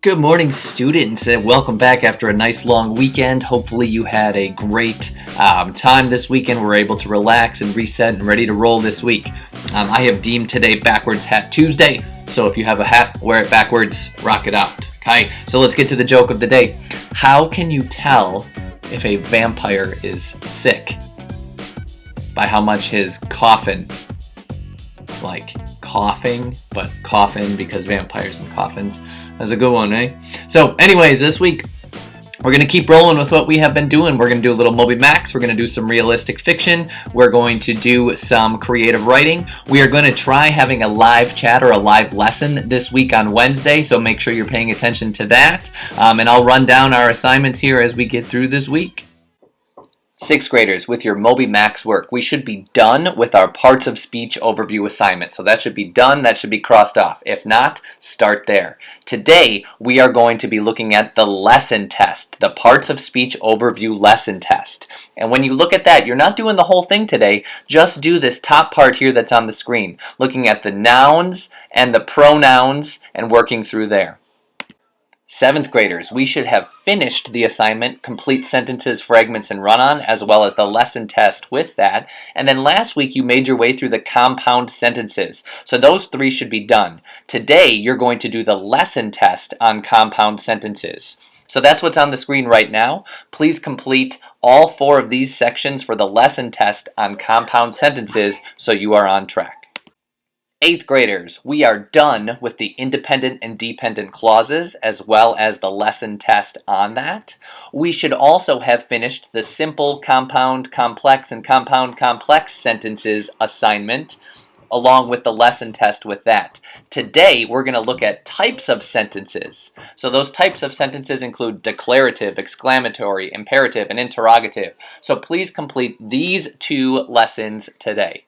Good morning, students, and welcome back after a nice long weekend. Hopefully you had a great time this weekend. We're able to relax and reset and ready to roll this week. I have deemed today Backwards Hat Tuesday, so if you have a hat, wear it backwards, rock it out. Okay, so let's get to the joke of the day. How can you tell if a vampire is sick? By how much his coffin, like coughing, but coffin because vampires and coffins. That's a good one, eh? So anyways, this week we're going to keep rolling with what we have been doing. We're going to do a little MobyMax. We're going to do some realistic fiction. We're going to do some creative writing. We are going to try having a live chat or a live lesson this week on Wednesday, so make sure you're paying attention to that. And I'll run down our assignments here as we get through this week. 6th graders, with your MobyMax work, we should be done with our parts of speech overview assignment. So that should be done, that should be crossed off. If not, start there. Today, we are going to be looking at the lesson test, the parts of speech overview lesson test. And when you look at that, you're not doing the whole thing today, just do this top part here that's on the screen, looking at the nouns and the pronouns and working through there. 7th graders, we should have finished the assignment, complete sentences, fragments, and run-on, as well as the lesson test with that. And then last week you made your way through the compound sentences. So those 3 should be done. Today you're going to do the lesson test on compound sentences. So that's what's on the screen right now. Please complete all 4 of these sections for the lesson test on compound sentences so you are on track. 8th graders, we are done with the independent and dependent clauses as well as the lesson test on that. We should also have finished the simple, compound, complex, and compound complex sentences assignment along with the lesson test with that. Today, we're going to look at types of sentences. So those types of sentences include declarative, exclamatory, imperative, and interrogative. So please complete these 2 lessons today.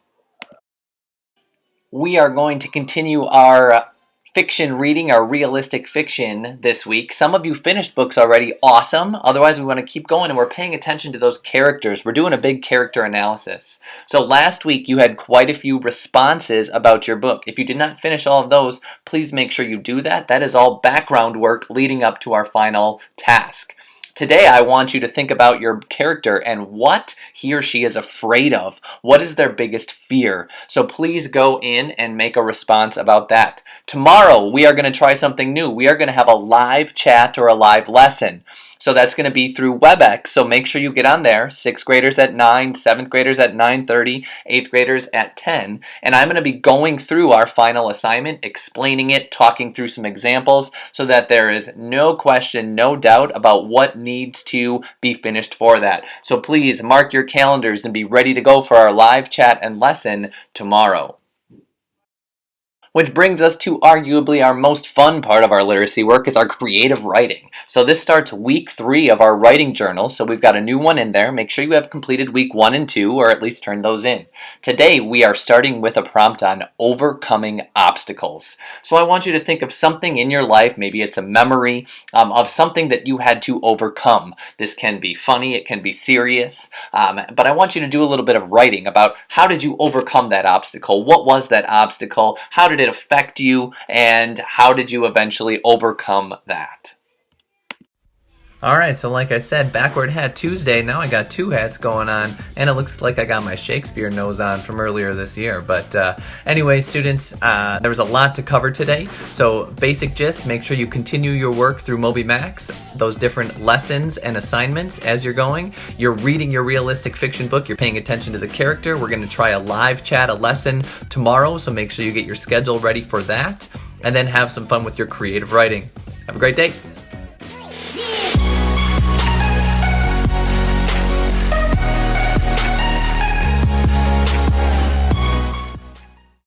We are going to continue our fiction reading, our realistic fiction this week. Some of you finished books already, awesome. Otherwise, we want to keep going and we're paying attention to those characters. We're doing a big character analysis. So last week, you had quite a few responses about your book. If you did not finish all of those, please make sure you do that. That is all background work leading up to our final task. Today, I want you to think about your character and what he or she is afraid of. What is their biggest fear? So please go in and make a response about that. Tomorrow, we are going to try something new. We are going to have a live chat or a live lesson. So that's going to be through WebEx, so make sure you get on there. 6th graders at 9, 7th graders at 9:30, 8th graders at 10. And I'm going to be going through our final assignment, explaining it, talking through some examples, so that there is no question, no doubt about what needs to be finished for that. So please mark your calendars and be ready to go for our live chat and lesson tomorrow. Which brings us to arguably our most fun part of our literacy work is our creative writing. So this starts week 3 of our writing journal, so we've got a new one in there. Make sure you have completed week 1 and 2, or at least turn those in. Today, we are starting with a prompt on overcoming obstacles. So I want you to think of something in your life, maybe it's a memory, of something that you had to overcome. This can be funny, it can be serious, but I want you to do a little bit of writing about how did you overcome that obstacle? What was that obstacle? How did it affect you, and how did you eventually overcome that? Alright, so like I said, Backward Hat Tuesday. Now I got 2 hats going on, and it looks like I got my Shakespeare nose on from earlier this year. But anyway, students, there was a lot to cover today. So basic gist, make sure you continue your work through MobyMax, those different lessons and assignments as you're going. You're reading your realistic fiction book, you're paying attention to the character. We're going to try a live chat, a lesson tomorrow, so make sure you get your schedule ready for that. And then have some fun with your creative writing. Have a great day.